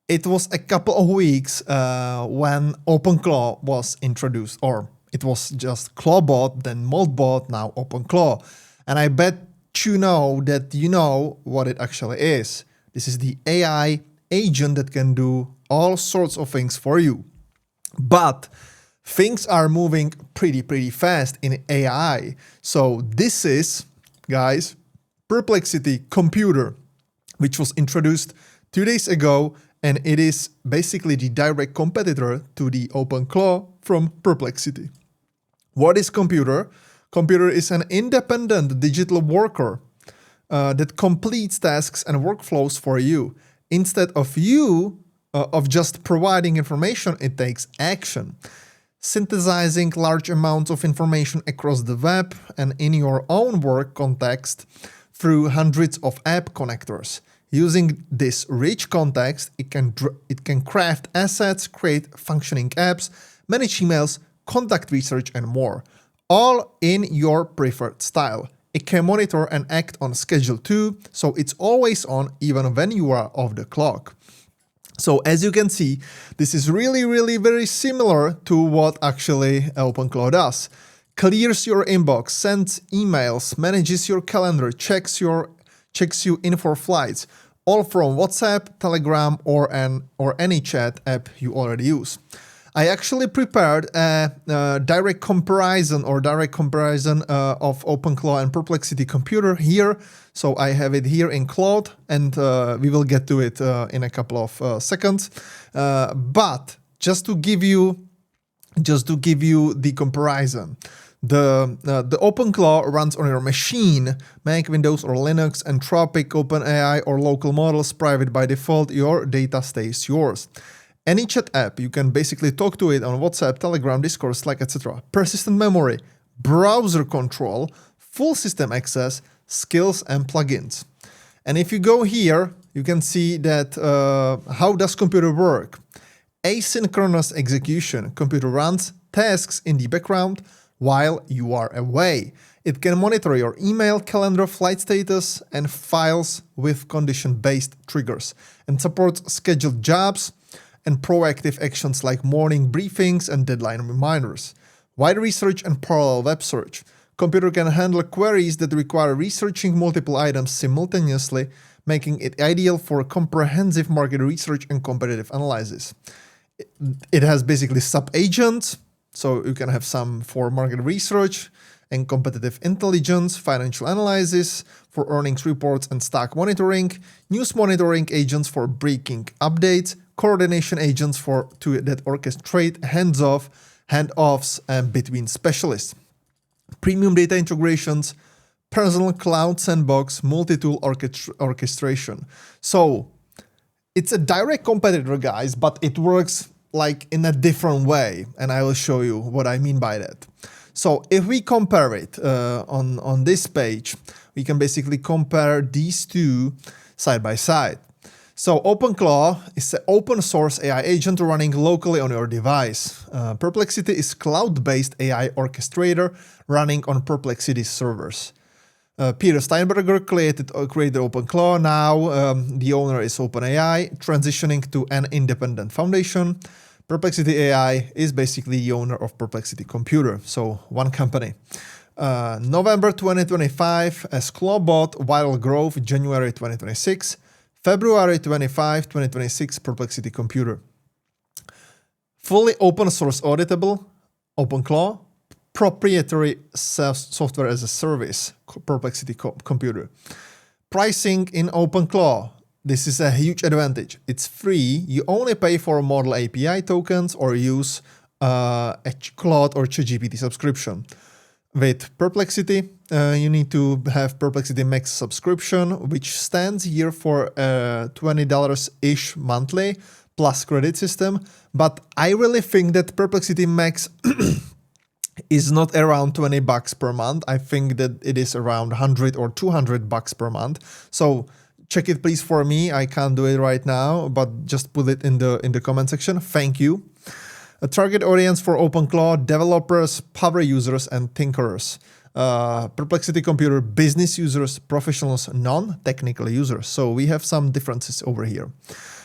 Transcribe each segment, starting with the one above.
It was a couple of weeks when OpenClaw was introduced, or it was just ClawBot, then MoldBot, now OpenClaw. And I bet you know that you know what it actually is. This is the AI agent that can do all sorts of things for you. But things are moving pretty fast in AI. So this is, guys, Perplexity Computer, which was introduced 2 days ago, and it is basically the direct competitor to the OpenClaw from Perplexity. What is Computer? Computer is an independent digital worker that completes tasks and workflows for you. Instead of you of just providing information, it takes action. Synthesizing large amounts of information across the web and in your own work context through hundreds of app connectors. Using this rich context, it can craft assets, create functioning apps, manage emails, conduct research, and more, all in your preferred style. It can monitor and act on schedule too, so it's always on even when you are off the clock. So as you can see, this is really very similar to what actually OpenClaw does. Clears your inbox, sends emails, manages your calendar, checks you in for flights, all from WhatsApp, Telegram, or any chat app you already use. I actually prepared a direct comparison of OpenClaw and Perplexity Computer here. So I have it here in Claude, and we will get to it in a couple of seconds. But just to give you the comparison, the OpenClaw runs on your machine, Mac, Windows, or Linux, Anthropic, OpenAI, or local models, private by default. Your data stays yours. Any chat app, you can basically talk to it on WhatsApp, Telegram, Discord, Slack, etc. Persistent memory, browser control, full system access, skills, and plugins. And if you go here, you can see that how does computer work? Asynchronous execution. Computer runs tasks in the background while you are away. It can monitor your email, calendar, flight status, and files with condition-based triggers, and supports scheduled jobs and proactive actions like morning briefings and deadline reminders. Wide research and parallel web search. Computer can handle queries that require researching multiple items simultaneously, making it ideal for comprehensive market research and competitive analysis. It has basically sub-agents, so you can have some for market research and competitive intelligence, financial analysis, for earnings reports and stock monitoring, news monitoring agents for breaking updates, coordination agents that orchestrate handoffs between specialists, premium data integrations, personal cloud sandbox, multi-tool orchestration. So it's a direct competitor, guys, but it works like in a different way, and I will show you what I mean by that. So if we compare it on this page, we can basically compare these two side by side. So OpenClaw is an open source AI agent running locally on your device. Perplexity is cloud-based AI orchestrator running on Perplexity servers. Peter Steinberger created OpenClaw. Now the owner is OpenAI, transitioning to an independent foundation. Perplexity AI is basically the owner of Perplexity Computer, so one company. November 2025 as ClawBot, Viral Growth, January 2026. February 25, 2026, Perplexity Computer. Fully open source auditable, OpenClaw. Proprietary software as a service, Perplexity Computer. Pricing in OpenClaw. This is a huge advantage. It's free. You only pay for model API tokens or use a Claude or ChatGPT subscription. With Perplexity, you need to have Perplexity Max subscription, which stands here for $20-ish monthly plus credit system. But I really think that Perplexity Max is not around $20 per month. I think that it is around $100 or $200 per month. So check it please for me. I can't do it right now, but just put it in the comment section. Thank you. A target audience for OpenClaw: developers, power users, and thinkers. Perplexity Computer business users, professionals, non-technical users. So we have some differences over here.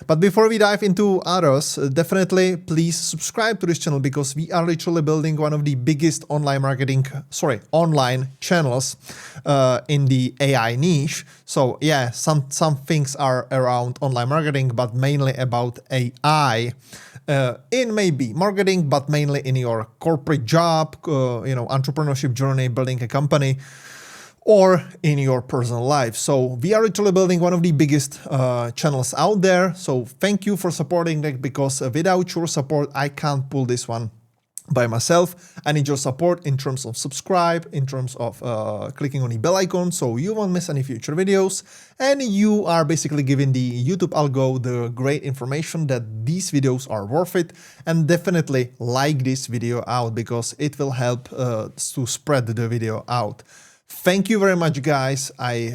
But before we dive into others, definitely please subscribe to this channel because we are literally building one of the biggest online channels in the AI niche. So yeah, some things are around online marketing, but mainly about AI. In maybe marketing, but mainly in your corporate job, entrepreneurship journey, building a company, or in your personal life. So we are literally building one of the biggest channels out there. So thank you for supporting that, because without your support, I can't pull this one by myself. I need your support in terms of subscribe, in terms of clicking on the bell icon so you won't miss any future videos, and you are basically giving the YouTube algo the great information that these videos are worth it. And definitely like this video out because it will help to spread the video out. Thank you very much, guys. I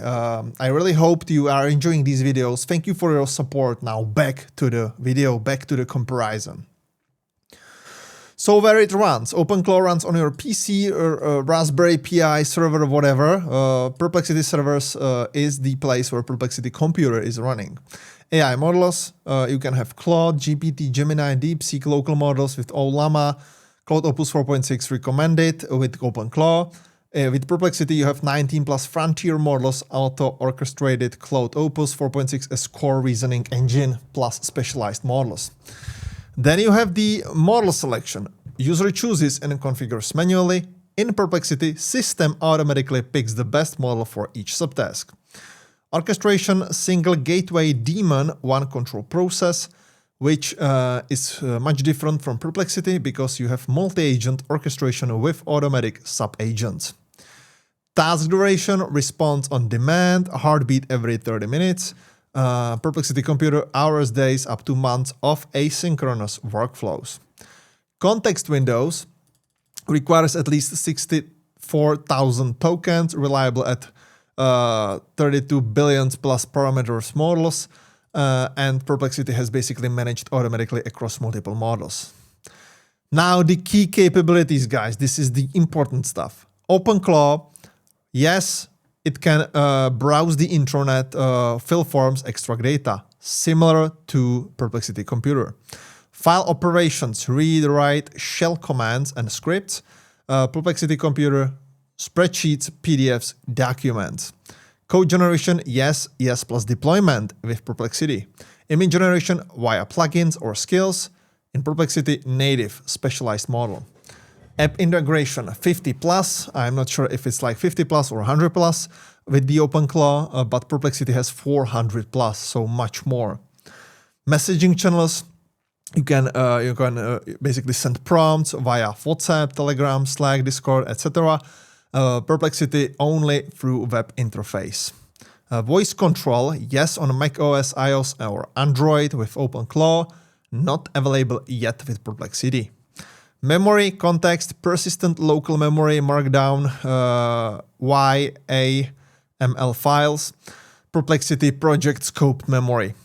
really hope you are enjoying these videos. Thank you for your support. Now back to the video, back to the comparison. So where it runs, OpenClaw runs on your PC or Raspberry Pi server, whatever. Perplexity servers is the place where Perplexity Computer is running. AI models, you can have Claude, GPT, Gemini, DeepSeek local models with Llama, Cloud Opus 4.6 recommended with OpenClaw. With Perplexity, you have 19 plus frontier models, auto-orchestrated Cloud Opus 4.6 as core reasoning engine plus specialized models. Then you have the model selection. User chooses and configures manually. In Perplexity, system automatically picks the best model for each subtask. Orchestration, single gateway daemon, one control process, which is much different from Perplexity because you have multi-agent orchestration with automatic sub-agents. Task duration, response on demand, heartbeat every 30 minutes. Perplexity Computer, hours, days, up to months of asynchronous workflows. Context windows requires at least 64,000 tokens, reliable at 32 billion plus parameters models, and Perplexity has basically managed automatically across multiple models. Now the key capabilities, guys, this is the important stuff. OpenClaw, yes, it can browse the internet, fill forms, extract data, similar to Perplexity Computer. File operations, read, write, shell commands and scripts. Perplexity Computer, spreadsheets, PDFs, documents. Code generation, yes plus deployment with Perplexity. Image generation via plugins or skills. In Perplexity, native, specialized model. App integration 50 plus. I'm not sure if it's like 50 plus or 100 plus with the OpenClaw, but Perplexity has 400 plus, so much more. Messaging channels, you can basically send prompts via WhatsApp, Telegram, Slack, Discord, etc. Perplexity only through web interface. Voice control, yes on Mac OS, iOS or Android with OpenClaw, not available yet with Perplexity. Memory, context, persistent local memory, markdown, YAML files, Perplexity project scoped memory.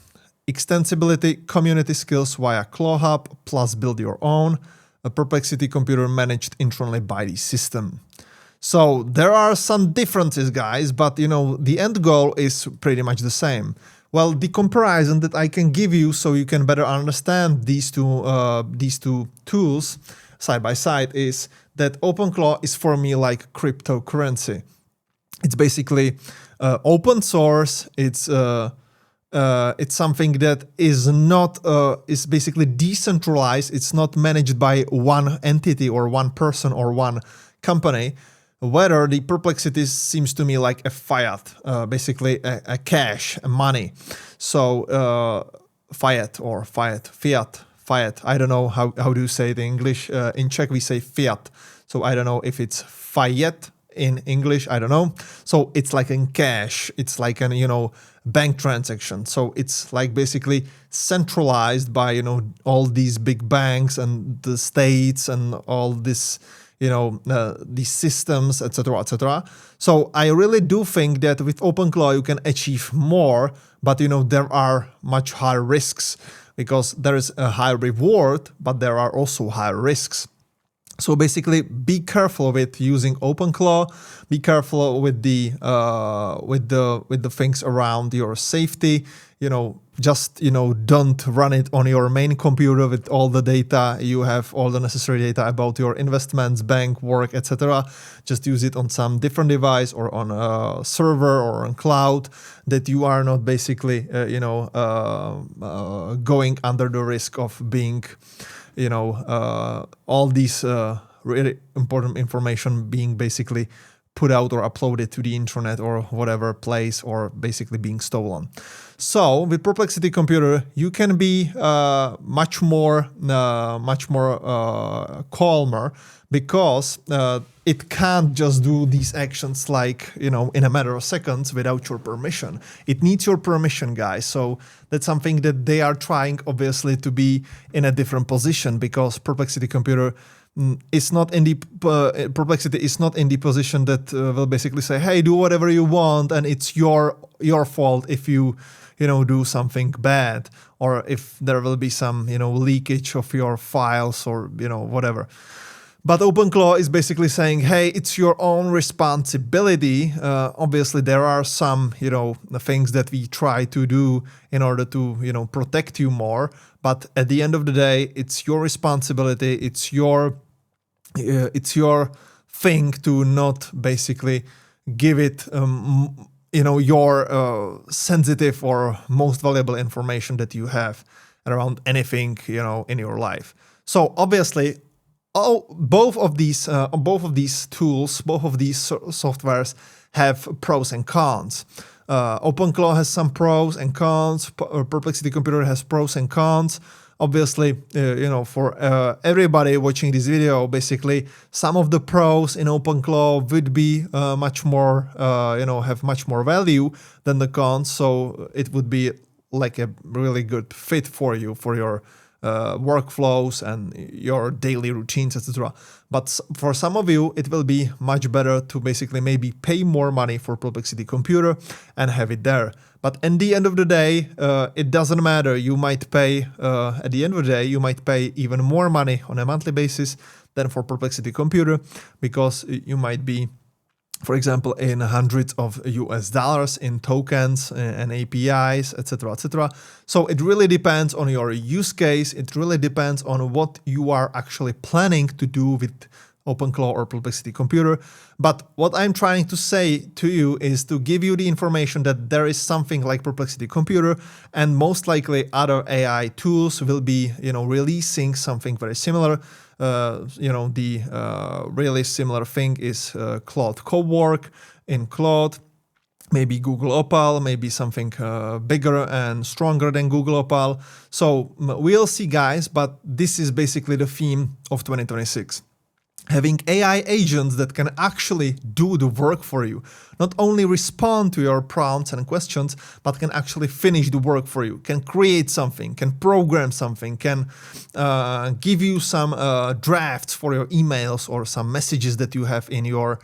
Extensibility, community skills via ClawHub, plus build your own. A Perplexity Computer managed internally by the system. So there are some differences, guys, but the end goal is pretty much the same. Well, the comparison that I can give you so you can better understand these two tools side by side is that OpenClaw is for me like cryptocurrency. It's basically open source. It's something that is not is basically decentralized. It's not managed by one entity or one person or one company. Whether the Perplexity seems to me like a fiat, basically a cash, a money. So fiat. I don't know how do you say it in English. In Czech we say fiat. So I don't know if it's fiat in English. I don't know. So it's like in cash. It's like an bank transaction. So it's like basically centralized by all these big banks and the states and all this. These systems, etc., etc. So I really do think that with OpenClaw you can achieve more, but there are much higher risks because there is a high reward, but there are also higher risks. So basically, be careful with using OpenClaw. Be careful with the things around your safety. Just don't run it on your main computer with all the data. You have all the necessary data about your investments, bank, work, etc. Just use it on some different device or on a server or on cloud, that you are not basically going under the risk of being all these really important information being basically put out or uploaded to the internet or whatever place, or basically being stolen. So with Perplexity Computer, you can be much more calmer, because it can't just do these actions like, in a matter of seconds without your permission. It needs your permission, guys. So that's something that they are trying, obviously, to be in a different position, because Perplexity Computer is not in the Perplexity is not in the position that will basically say, hey, do whatever you want, and it's your fault if you do something bad, or if there will be some leakage of your files, or whatever. But OpenClaw is basically saying, hey, it's your own responsibility. Obviously, there are some, things that we try to do in order to, protect you more. But at the end of the day, it's your responsibility. It's your thing to not basically give it, your sensitive or most valuable information that you have around anything, in your life. So obviously, both of these tools, both of these softwares have pros and cons. OpenClaw has some pros and cons. Perplexity Computer has pros and cons. Obviously, for everybody watching this video, basically, some of the pros in OpenClaw would be much more, have much more value than the cons. So it would be like a really good fit for you, for your workflows and your daily routines, etc. But for some of you, it will be much better to basically maybe pay more money for Perplexity Computer and have it there. But at the end of the day, it doesn't matter. You might pay, at the end of the day, you might pay even more money on a monthly basis than for Perplexity Computer, because you might be, for example, in hundreds of US dollars in tokens and APIs, etc., etc. So it really depends on your use case. It really depends on what you are actually planning to do with OpenClaw or Perplexity Computer. But what I'm trying to say to you is to give you the information that there is something like Perplexity Computer, and most likely other AI tools will be, releasing something very similar. The really similar thing is Claude Cowork in Claude, maybe Google Opal, maybe something bigger and stronger than Google Opal. So we'll see, guys, but this is basically the theme of 2026. Having AI agents that can actually do the work for you, not only respond to your prompts and questions, but can actually finish the work for you, can create something, can program something, can give you some drafts for your emails or some messages that you have in your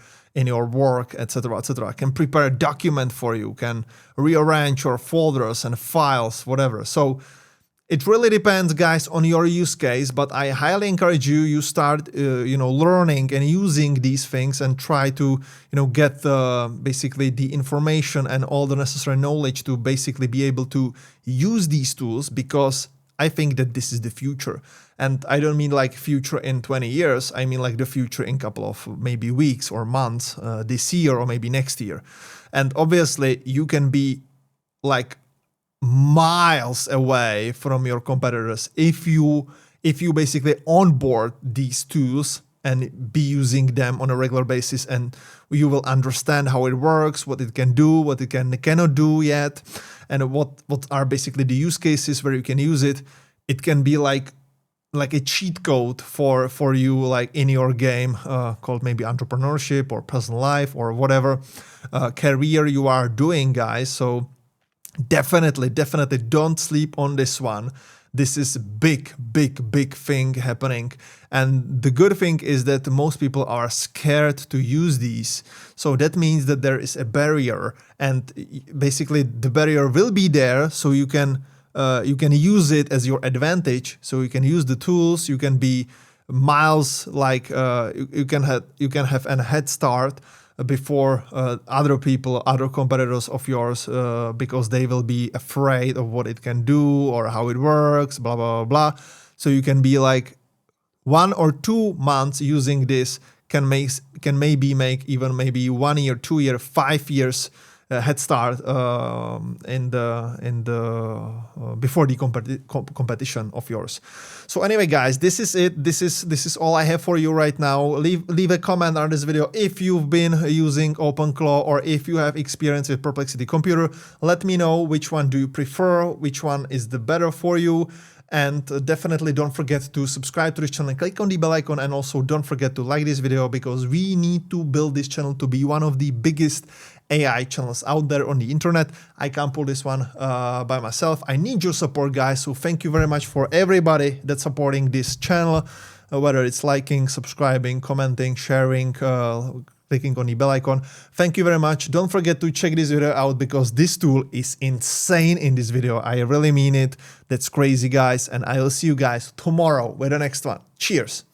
work, etc., etc. Can prepare a document for you, can rearrange your folders and files, whatever. So it really depends, guys, on your use case, but I highly encourage you start, learning and using these things, and try to, get basically the information and all the necessary knowledge to basically be able to use these tools, because I think that this is the future. And I don't mean like future in 20 years. I mean like the future in a couple of maybe weeks or months, this year or maybe next year. And obviously you can be like miles away from your competitors if you basically onboard these tools and be using them on a regular basis, and you will understand how it works, what it can do, what it cannot do yet, and what are basically the use cases where you can use it. It can be like a cheat code for you, like in your game, called maybe entrepreneurship or personal life or whatever career you are doing, guys. So definitely don't sleep on this one. This is a big thing happening. And the good thing is that most people are scared to use these. So that means that there is a barrier, and basically the barrier will be there, so you can use it as your advantage. So you can use the tools, you can be miles, like you can have a head start before other people, other competitors of yours, because they will be afraid of what it can do or how it works, blah, blah, blah, blah. So you can be like 1 or 2 months using this can maybe make even maybe 1 year, 2 year, 5 years head start before the competition of yours. So anyway, guys, this is it. This is all I have for you right now. Leave a comment on this video if you've been using OpenClaw or if you have experience with Perplexity Computer. Let me know which one do you prefer, which one is the better for you. And definitely don't forget to subscribe to this channel and click on the bell icon, and also don't forget to like this video, because we need to build this channel to be one of the biggest AI channels out there on the internet. I can't pull this one by myself. I need your support, guys. So thank you very much for everybody that's supporting this channel, whether it's liking, subscribing, commenting, sharing, clicking on the bell icon. Thank you very much. Don't forget to check this video out, because this tool is insane in this video. I really mean it. That's crazy, guys. And I will see you guys tomorrow with the next one. Cheers.